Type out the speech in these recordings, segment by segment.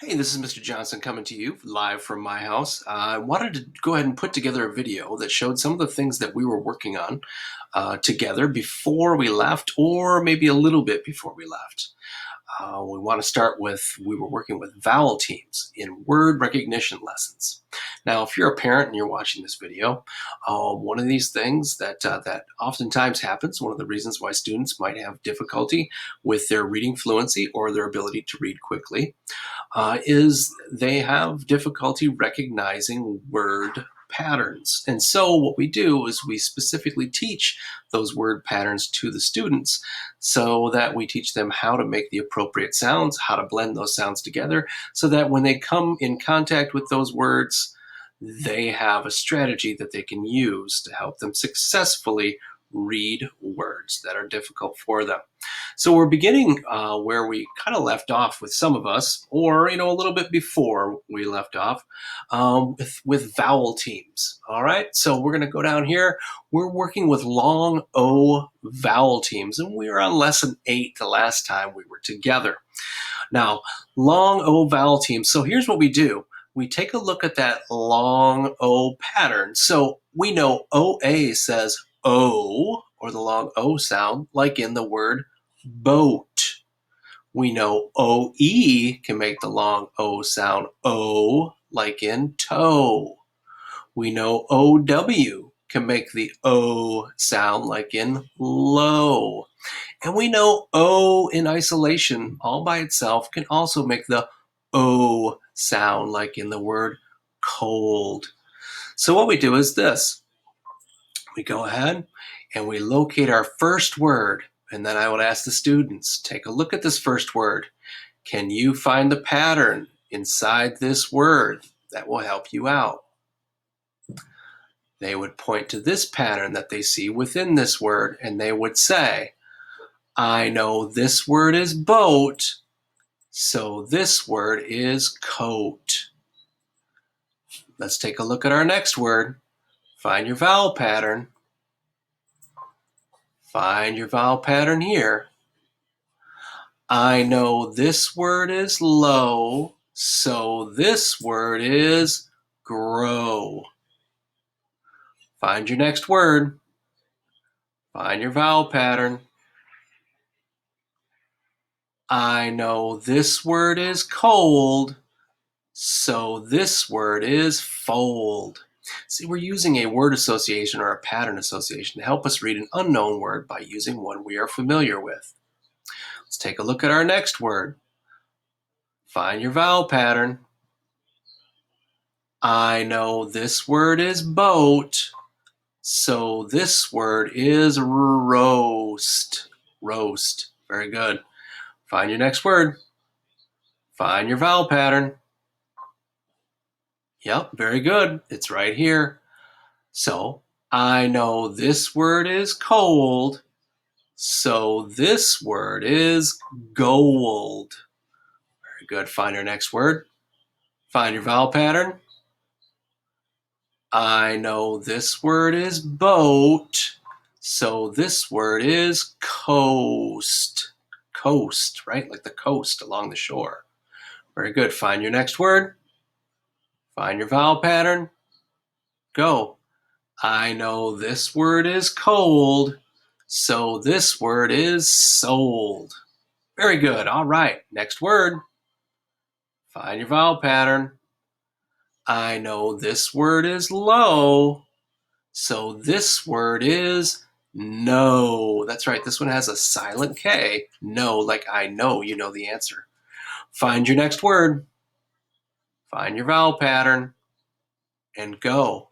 Hey, this is Mr. Johnson coming to you live from my house. I wanted to go ahead and put together a video that showed some of the things that we were working on together before we left, or maybe a little bit before we left. We want to start with, we were working with vowel teams in word recognition lessons. Now, if you're a parent and you're watching this video, one of these things that oftentimes happens, one of the reasons why students might have difficulty with their reading fluency or their ability to read quickly, is they have difficulty recognizing word patterns. And so what we do is we specifically teach those word patterns to the students so that we teach them how to make the appropriate sounds, how to blend those sounds together, so that when they come in contact with those words, they have a strategy that they can use to help them successfully read words that are difficult for them. So we're beginning where we kind of left off with some of us, or a little bit before we left off, with vowel teams. All right, so we're going to go down here. We're working with long O vowel teams, and we were on lesson 8 the last time we were together. Now, long O vowel teams. So here's what we do. We take a look at that long O pattern. So we know OA says O, or the long O sound, like in the word boat. We know OE can make the long O sound O, like in toe. We know OW can make the O sound, like in low. And we know O in isolation, all by itself, can also make the O sound, like in the word cold. So what we do is this. We go ahead and we locate our first word, and then I would ask the students, take a look at this first word. Can you find the pattern inside this word that will help you out? They would point to this pattern that they see within this word, and they would say, I know this word is boat, so this word is coat. Let's take a look at our next word. Find your vowel pattern. Find your vowel pattern here. I know this word is low, so this word is grow. Find your next word. Find your vowel pattern. I know this word is cold, so this word is fold. See, we're using a word association or a pattern association to help us read an unknown word by using one we are familiar with. Let's take a look at our next word. Find your vowel pattern. I know this word is boat, so this word is roast. Roast. Very good. Find your next word. Find your vowel pattern. Yep, very good. It's right here. So I know this word is cold, so this word is gold. Very good. Find your next word. Find your vowel pattern. I know this word is boat, so this word is coast. Coast, right? Like the coast along the shore. Very good. Find your next word. Find your vowel pattern. Go. I know this word is cold, so this word is sold. Very good. All right. Next word. Find your vowel pattern. I know this word is low, so this word is no. That's right. This one has a silent K. No, like I know you know the answer. Find your next word. Find your vowel pattern and go.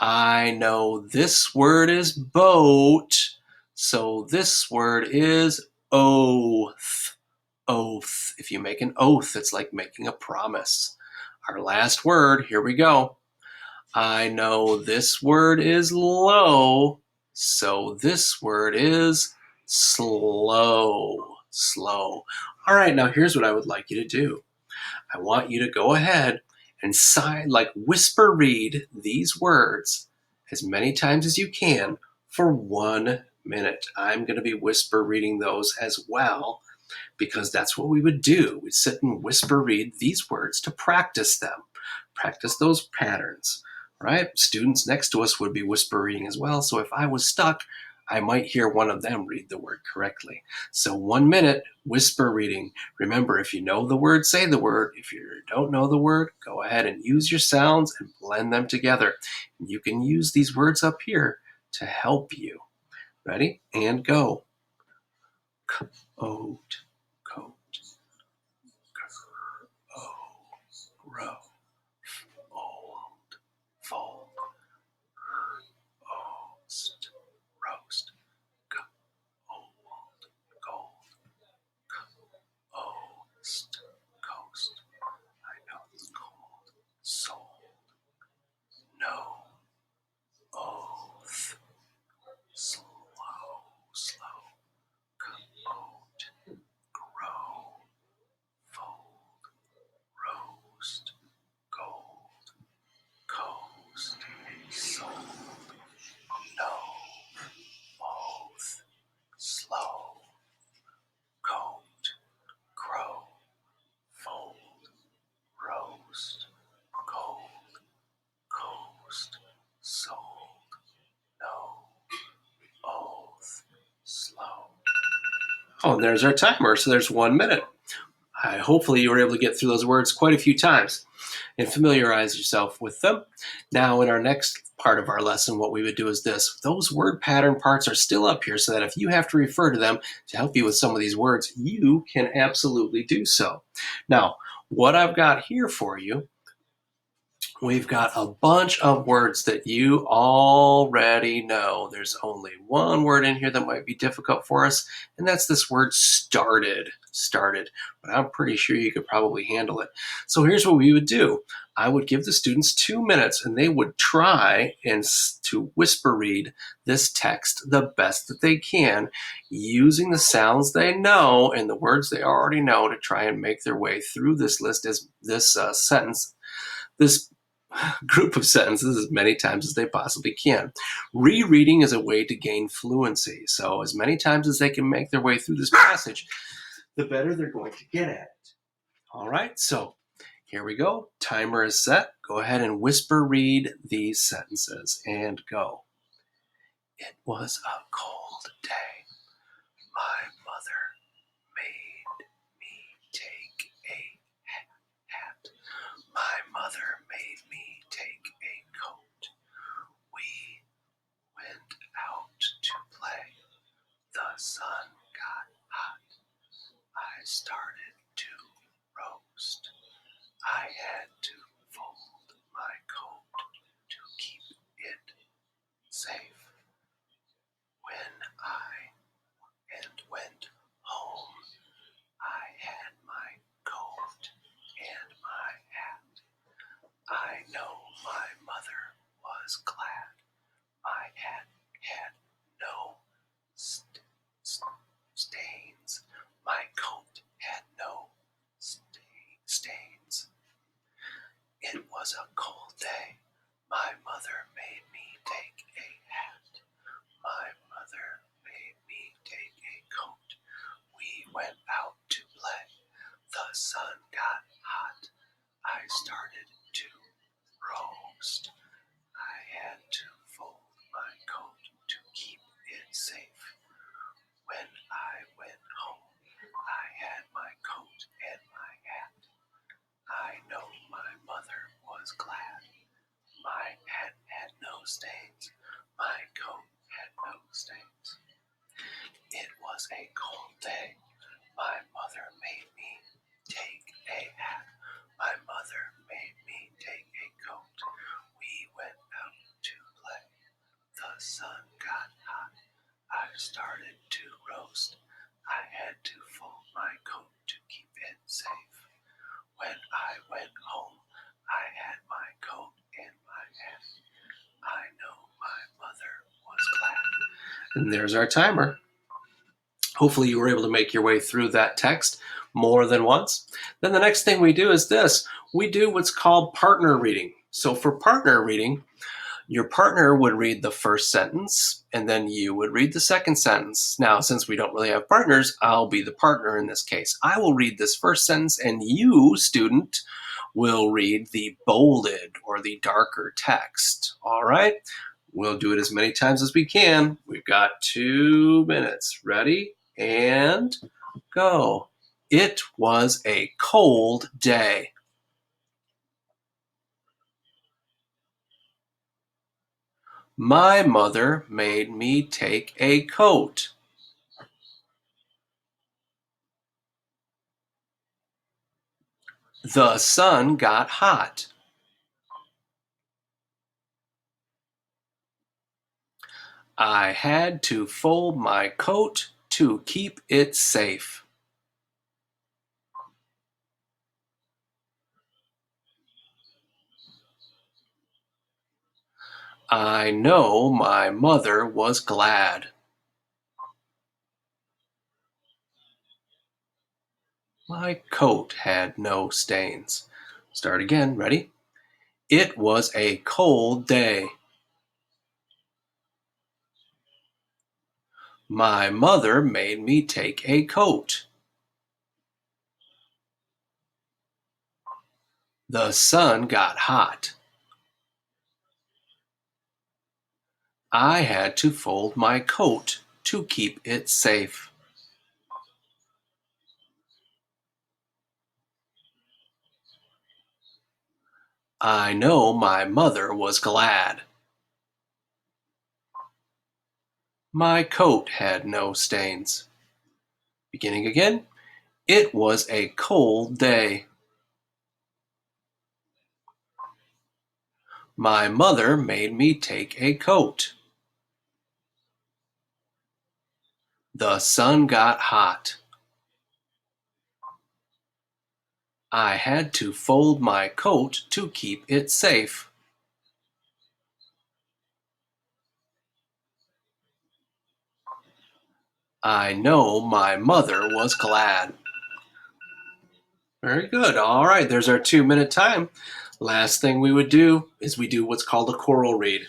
I know this word is boat, so this word is oath. Oath. If you make an oath, it's like making a promise. Our last word, here we go. I know this word is low, so this word is slow. Slow. All right, now here's what I would like you to do. I want you to go ahead and whisper read these words as many times as you can for 1 minute. I'm going to be whisper reading those as well. because that's what we would do. We'd sit and whisper read these words to practice them, practice those patterns, right? Students next to us would be whisper reading as well. So if I was stuck, I might hear one of them read the word correctly. So 1 minute, whisper reading. Remember, if you know the word, say the word. If you don't know the word, go ahead and use your sounds and blend them together. You can use these words up here to help you. Ready? And go. Oat, coat, grow, old, fold, oast, roast, old, gold, oast, coast. I know it's cold. Sold, no, oath, slow, slow, oat, grow, fold, roast, gold, coast, sold, no, oath, slow, coat, grow, fold, roast, gold, coast, sold, no, oath, slow. Oh, and there's our timer. So there's 1 minute. Hopefully you were able to get through those words quite a few times and familiarize yourself with them. Now, in our next part of our lesson, what we would do is this. Those word pattern parts are still up here so that if you have to refer to them to help you with some of these words, you can absolutely do so. Now, what I've got here for you, we've got a bunch of words that you already know. There's only one word in here that might be difficult for us, and that's this word started. Started. But I'm pretty sure you could probably handle it. So here's what we would do. I would give the students 2 minutes, and they would try to whisper read this text the best that they can, using the sounds they know and the words they already know to try and make their way through this list as this sentence, this group of sentences as many times as they possibly can. Rereading is a way to gain fluency. So as many times as they can make their way through this passage, the better they're going to get at it. All right, so here we go. Timer is set. Go ahead and whisper read these sentences and go. It was a cold day. My mother made me take a hat. My mother made me take a coat. We went out to play. The sun got hot. I started to roast. I had to fold my coat to keep it safe. When I went home, I had my coat and my hat. I know my mother was glad. My hat had no stains. My coat had no stains. It was a cold day. My mother made me take a hat. My mother made me take a coat. We went out to play. The sun got hot. I started to roast. I had to fold my coat to keep it safe. When I went home, I had my coat and my hat. I know my mother was glad. My hat had no stains. My coat had no stains. It was a cold day. My mother made me take a hat. My mother made me take a coat. We went out to play. The sun got hot. I started to roast. I had to fold my coat to keep it safe. When I went home, I had my coat and my hat. I know my mother was glad. And there's our timer. Hopefully you were able to make your way through that text more than once. Then the next thing we do is this. We do what's called partner reading. So for partner reading, Your partner would read the first sentence, and then you would read the second sentence. Now, since we don't really have partners, I'll be the partner in this case. I will read this first sentence, and you, student, will read the bolded or the darker text. All right? We'll do it as many times as we can. We've got 2 minutes. Ready? And go. It was a cold day. My mother made me take a coat. The sun got hot. I had to fold my coat to keep it safe. I know my mother was glad. My coat had no stains. Start again. Ready? It was a cold day. My mother made me take a coat. The sun got hot. I had to fold my coat to keep it safe. I know my mother was glad. My coat had no stains. Beginning again. It was a cold day. My mother made me take a coat. The sun got hot. I had to fold my coat to keep it safe. I know my mother was glad. Very good. All right, there's our 2 minute time. Last thing we would do is we do what's called a choral read,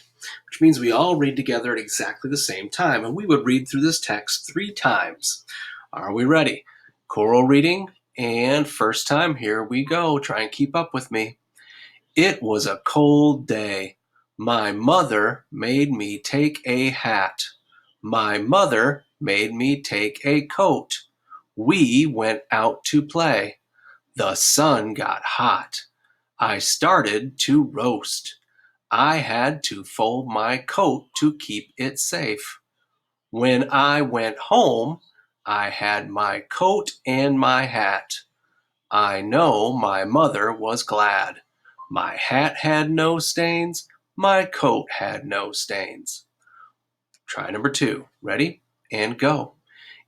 which means we all read together at exactly the same time, and we would read through this text 3 times. Are we ready? Choral reading, and first time, here we go. Try and keep up with me. It was a cold day. My mother made me take a hat. My mother made me take a coat. We went out to play. The sun got hot. I started to roast. I had to fold my coat to keep it safe. When I went home, I had my coat and my hat. I know my mother was glad. My hat had no stains. My coat had no stains. Try number 2. Ready? And go.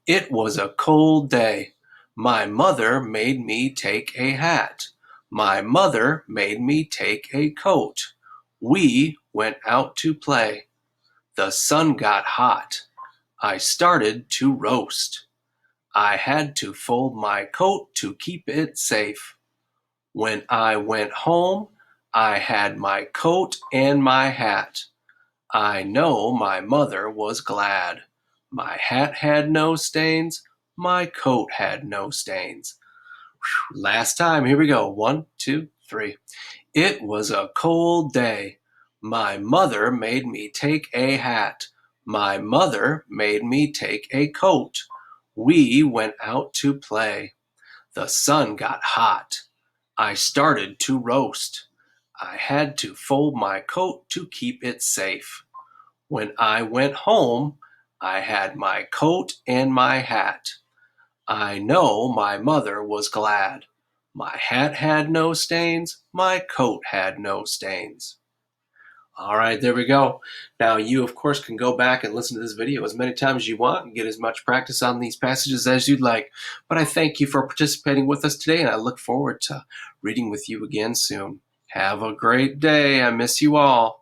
It was a cold day. My mother made me take a hat. My mother made me take a coat. We went out to play. The sun got hot. I started to roast. I had to fold my coat to keep it safe. When I went home, I had my coat and my hat. I know my mother was glad. My hat had no stains. My coat had no stains. Whew, last time, here we go. 1, 2, 3. It was a cold day. My mother made me take a hat. My mother made me take a coat. We went out to play. The sun got hot. I started to roast. I had to fold my coat to keep it safe. When I went home, I had my coat and my hat. I know my mother was glad. My hat had no stains. My coat had no stains. All right, there we go. Now, you, of course, can go back and listen to this video as many times as you want and get as much practice on these passages as you'd like. But I thank you for participating with us today, and I look forward to reading with you again soon. Have a great day. I miss you all.